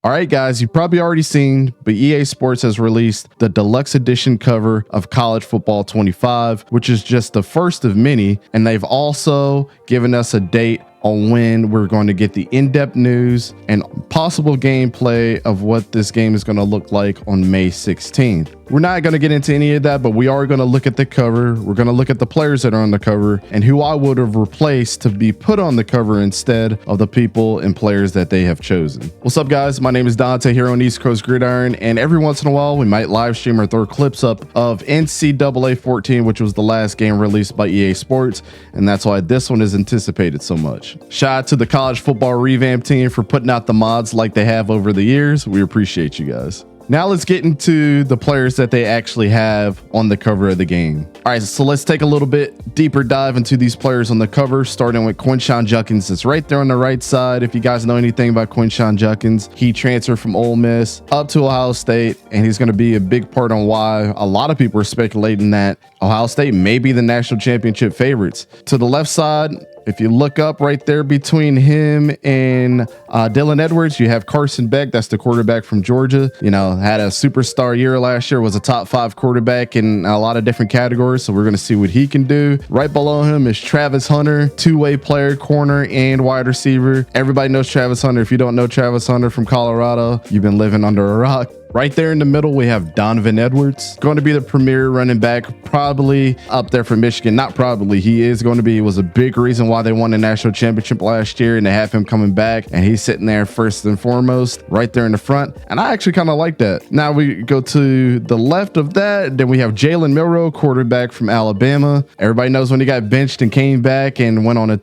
All right, guys, you've probably already seen, but EA Sports has released the deluxe edition cover of College Football 25, which is just the first of many. And they've also given us a date on when we're going to get the in-depth news and possible gameplay of what this game is going to look like on May 16th. We're not going to get into any of that, but we are going to look at the cover. We're going to look at the players that are on the cover and who I would have replaced to be put on the cover instead of the people and players that they have chosen. What's up, guys? My name is Dante here on East Coast Gridiron, and every once in a while we might live stream or throw clips up of NCAA 14, which was the last game released by EA Sports, and that's why this one is anticipated so much. Shout out to the college football revamp team for putting out the mods like they have over the years. We appreciate you guys. Now let's get into the players that they actually have on the cover of the game. All right, so let's take a little bit deeper dive into these players on the cover, starting with 𝗕𝘂𝘀𝗀𝗀𝗀. It's right there on the right side. If you guys know anything about 𝗕𝘂𝘀𝘀𝗀𝗀𝗀, he transferred from Ole Miss up to Ohio State, and he's going to be a big part on why a lot of people are speculating that Ohio State may be the national championship favorites. To the left side, if you look up right there between him and Dylan Edwards, you have Carson Beck. That's the quarterback from Georgia. You know, had a superstar year last year, was a top 5 quarterback in a lot of different categories. So we're going to see what he can do. Right below him is Travis Hunter, two-way player, corner and wide receiver. Everybody knows Travis Hunter. If you don't know Travis Hunter from Colorado, you've been living under a rock. Right there in the middle, we have Donovan Edwards, going to be the premier running back, probably up there for Michigan. Not probably, he is going to be. It was a big reason why they won the national championship last year, and they have him coming back, and he's sitting there first and foremost, right there in the front. And I actually kind of like that. Now we go to the left of that, then we have Jalen Milroe, quarterback from Alabama. Everybody knows when he got benched and came back and went on a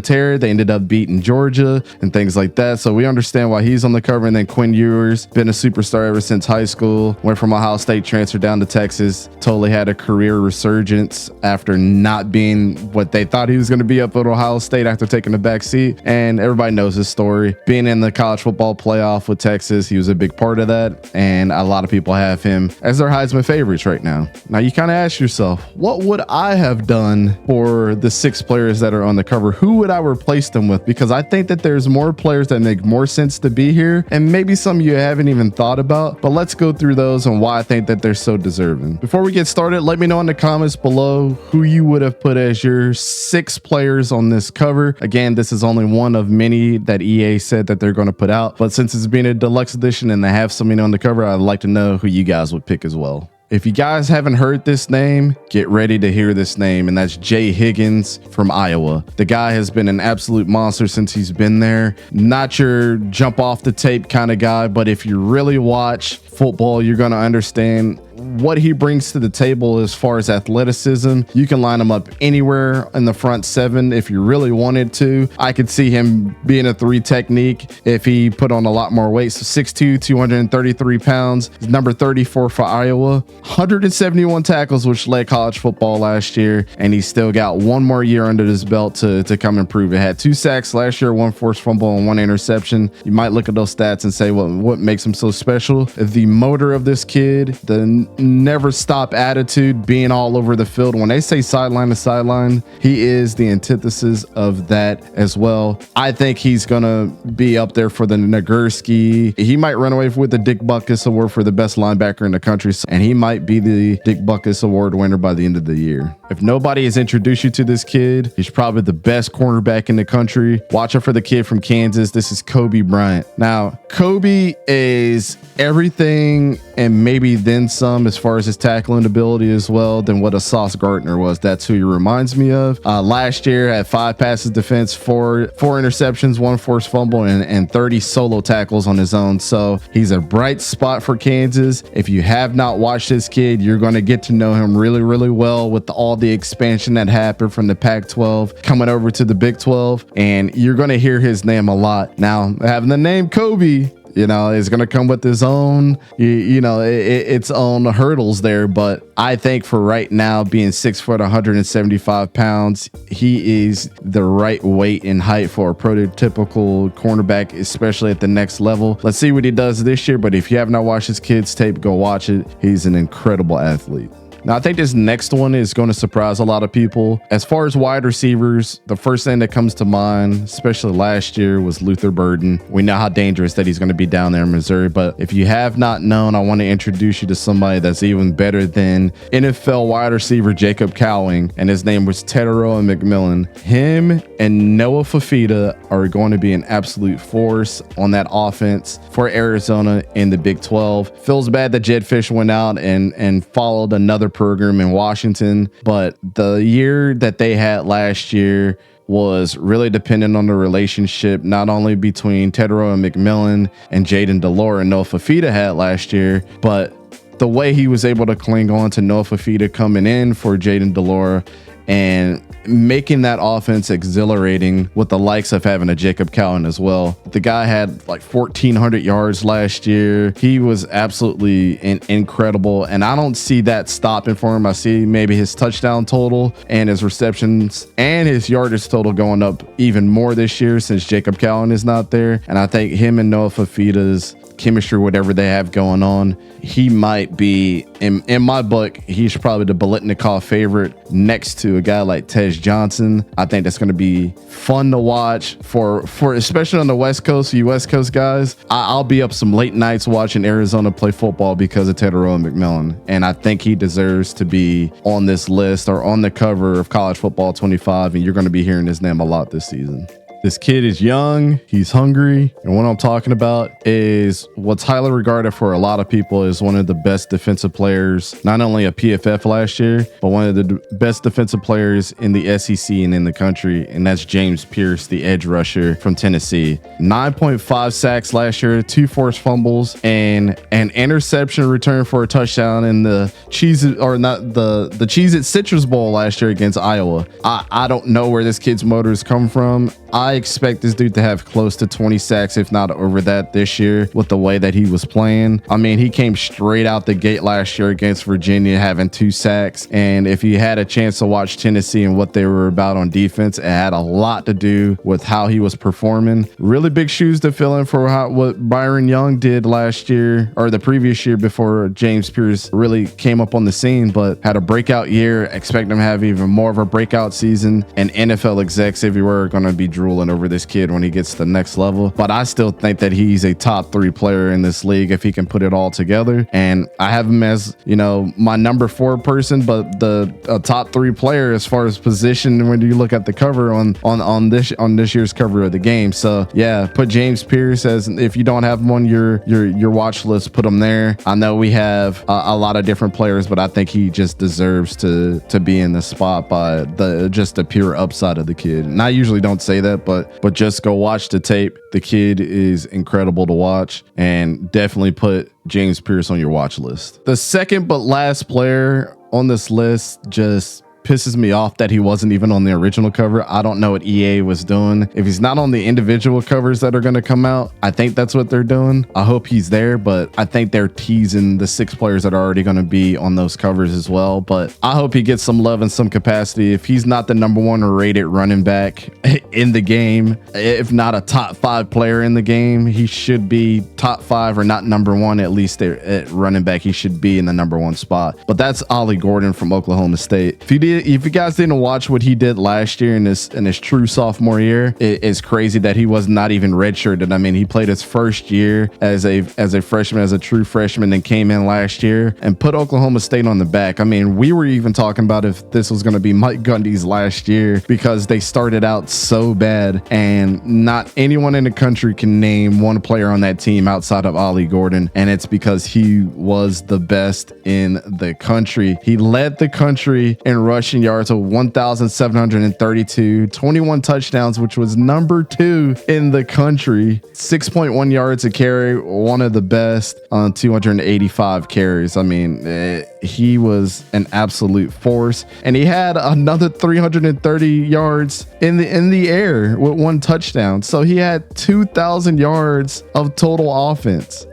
tear, they ended up beating Georgia and things like that. So we understand why he's on the cover. And then Quinn Ewers, been a superstar ever since high school, went from Ohio State, transferred down to Texas, totally had a career resurgence after not being what they thought he was going to be up at Ohio State after taking the back seat. And everybody knows his story. Being in the college football playoff with Texas, he was a big part of that. And a lot of people have him as their Heisman favorites right now. Now you kind of ask yourself, what would I have done for the 6 players that are on the cover? Who would I replace them with? Because I think that there's more players that make more sense to be here, and maybe some you haven't even thought about. But let's go through those and why I think that they're so deserving. Before we get started, let me know in the comments below who you would have put as your 6 players on this cover. Again, this is only one of many that EA said that they're going to put out, but since it's being a deluxe edition and they have so many on the cover, I'd like to know who you guys would pick as well. If you guys haven't heard this name, get ready to hear this name, and that's Jay Higgins from Iowa. The guy has been an absolute monster since he's been there. Not your jump off the tape kind of guy, but if you really watch football, you're going to understand what he brings to the table as far as athleticism. You can line him up anywhere in the front 7 if you really wanted to. I could see him being a 3 technique if he put on a lot more weight. So 6'2", 233 pounds, number 34 for Iowa, 171 tackles, which led college football last year, and he's still got one more year under his belt to come and prove it. Had 2 sacks last year, 1 forced fumble, and 1 interception. You might look at those stats and say, well, what makes him so special? The motor of this kid, the never stop attitude, being all over the field. When they say sideline to sideline, he is the antithesis of that as well. I think he's gonna be up there for the Nagurski. He might run away with the Dick Butkus Award for the best linebacker in the country, and he might be the Dick Butkus Award winner by the end of the year. If nobody has introduced you to this kid, he's probably the best cornerback in the country. Watch out for the kid from Kansas. This is 𝗂𝘂 Bryant. Now, 𝗂𝘂 is everything and maybe then some as far as his tackling ability as well than what a Sauce Gardner was. That's who he reminds me of. Last year had 5 passes defense, 4 interceptions, 1 forced fumble, and 30 solo tackles on his own. So he's a bright spot for Kansas. If you have not watched this kid, you're going to get to know him really, really well with all the expansion that happened from the Pac-12 coming over to the Big 12, and you're going to hear his name a lot. Now, having the name 𝗂𝘂, you know, is going to come with his own, its own hurdles there. But I think for right now, being 6 foot, 175 pounds, he is the right weight and height for a prototypical cornerback, especially at the next level. Let's see what he does this year. But if you have not watched his kid's tape, go watch it. He's an incredible athlete. Now, I think this next one is going to surprise a lot of people. As far as wide receivers, the first thing that comes to mind, especially last year, was Luther Burden. We know how dangerous that he's going to be down there in Missouri, but if you have not known, I want to introduce you to somebody that's even better than NFL wide receiver Jacob Cowing, and his name was 𝗕𝘂𝘀𝗶𝗲𝗀𝗀. Him and Noah Fifita are going to be an absolute force on that offense for Arizona in the Big 12. Feels bad that Jedd Fisch went out and followed another program in Washington, but the year that they had last year was really dependent on the relationship not only between 𝗕𝘂𝘀𝘀𝗀𝗀 and Jayden de Laura and Noah Fifita had last year, but the way he was able to cling on to Noah Fifita coming in for Jayden de Laura and making that offense exhilarating with the likes of having a Jacob Cowing as well. The guy had like 1,400 yards last year. He was absolutely incredible, and I don't see that stopping for him. I see maybe his touchdown total and his receptions and his yardage total going up even more this year since Jacob Cowing is not there. And I think him and Noah Fifita's chemistry, whatever they have going on, he might be, in my book, he's probably the Biletnikoff favorite next to a guy like Tej Johnson. I think that's going to be fun to watch for especially on the West Coast, you West Coast guys. I'll be up some late nights watching Arizona play football because of 𝗕𝘂𝘀𝘀𝗀𝗀, and I think he deserves to be on this list or on the cover of College Football 25, and you're going to be hearing his name a lot this season. This kid is young, he's hungry, and what I'm talking about is what's highly regarded for a lot of people as one of the best defensive players, not only at PFF last year, but one of the best defensive players in the SEC and in the country, and that's James Pierce, the edge rusher from Tennessee. 9.5 sacks last year, 2 forced fumbles, and an interception return for a touchdown in the Cheez-It Citrus Bowl last year against Iowa. I don't know where this kid's motors come from. I expect this dude to have close to 20 sacks, if not over that this year with the way that he was playing. I mean, he came straight out the gate last year against Virginia having 2 sacks. And if you had a chance to watch Tennessee and what they were about on defense, it had a lot to do with how he was performing. Really big shoes to fill in for what Byron Young did last year or the previous year before James Pierce really came up on the scene, but had a breakout year. Expect him to have even more of a breakout season, and NFL execs everywhere are going to be drooling over this kid when he gets to the next level. But I still think that he's a top 3 player in this league if he can put it all together. And I have him as, my number 4 person, but the top 3 player as far as position when you look at the cover on this year's cover of the game. So yeah, put James Pierce as, if you don't have him on your watch list, put him there. I know we have a lot of different players, but I think he just deserves to be in the spot by the pure upside of the kid. And I usually don't say that, but just go watch the tape. The kid is incredible to watch, and definitely put James Pierce on your watch list. The second but last player on this list just pisses me off that he wasn't even on the original cover. I don't know what EA was doing. If he's not on the individual covers that are going to come out, I think that's what they're doing. I hope he's there, but I think they're teasing the 6 players that are already going to be on those covers as well. But I hope he gets some love and some capacity. If he's not the number 1 rated running back in the game, if not a top 5 player in the game, he should be top 5 or not number 1, at least at running back. He should be in the number 1 spot. But that's Ollie Gordon from Oklahoma State. If you guys didn't watch what he did last year in his true sophomore year, it's crazy that he was not even redshirted. I mean, he played his first year as a freshman, as a true freshman, and came in last year and put Oklahoma State on the back. I mean, we were even talking about if this was going to be Mike Gundy's last year because they started out so bad, and not anyone in the country can name one player on that team outside of Ollie Gordon, and it's because he was the best in the country. He led the country in rushing yards of 1,732, 21 touchdowns, which was number 2 in the country, 6.1 yards a carry, one of the best on 285 carries. I mean, he was an absolute force, and he had another 330 yards in the air with 1 touchdown. So he had 2,000 yards of total offense.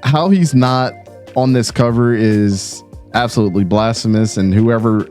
How he's not on this cover is absolutely blasphemous, and whoever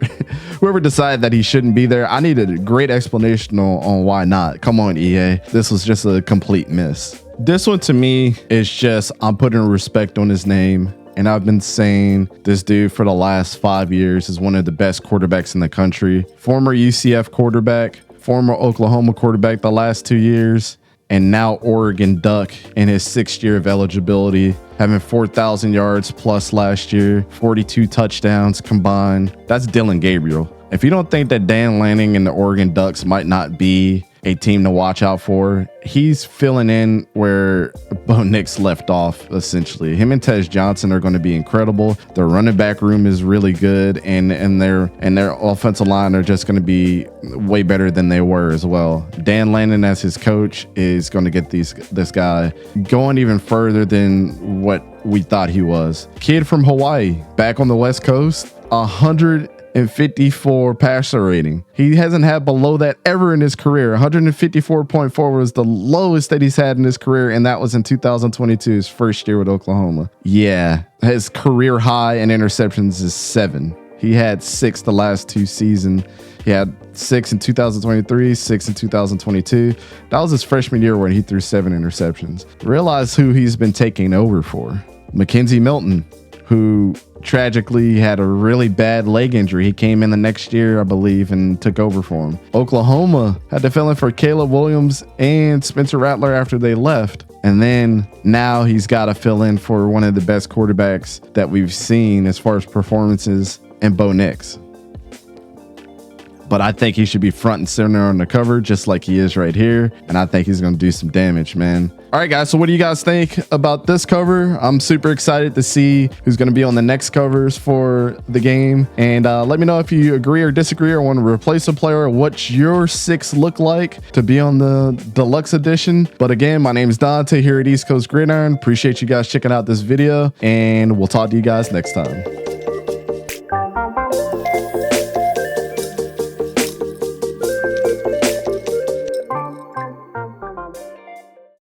decided that he shouldn't be there, I need a great explanation on why not. Come on, EA. This was just a complete miss. This one to me is just, I'm putting respect on his name. And I've been saying this dude for the last 5 years is one of the best quarterbacks in the country. Former UCF quarterback, former Oklahoma quarterback the last 2 years, and now Oregon Duck in his 6th year of eligibility, having 4,000 yards plus last year, 42 touchdowns combined. That's Dillon Gabriel. If you don't think that Dan Lanning and the Oregon Ducks might not be a team to watch out for, he's filling in where Bo Nix left off, essentially. Him and Tej Johnson are going to be incredible. Their running back room is really good, and their offensive line are just going to be way better than they were as well. Dan Lanning as his coach is going to get this guy going even further than what we thought he was. Kid from Hawaii, back on the West Coast, 154 passer rating. He hasn't had below that ever in his career. 154.4 was the lowest that he's had in his career, and that was in 2022, his first year with Oklahoma. Yeah, his career high in interceptions is 7. He had 6 the last 2 seasons. He had 6 in 2023, 6 in 2022. That was his freshman year when he threw 7 interceptions. Realize who he's been taking over for. McKenzie Milton, who tragically had a really bad leg injury. He came in the next year, I believe, and took over for him. Oklahoma had to fill in for Caleb Williams and Spencer Rattler after they left. And then now he's got to fill in for one of the best quarterbacks that we've seen as far as performances, and Bo Nix. But I think he should be front and center on the cover, just like he is right here. And I think he's going to do some damage, man. All right, guys. So what do you guys think about this cover? I'm super excited to see who's going to be on the next covers for the game. And let me know if you agree or disagree or want to replace a player. What's your 6 look like to be on the deluxe edition? But again, my name is Dante here at East Coast Gridiron. Appreciate you guys checking out this video, and we'll talk to you guys next time.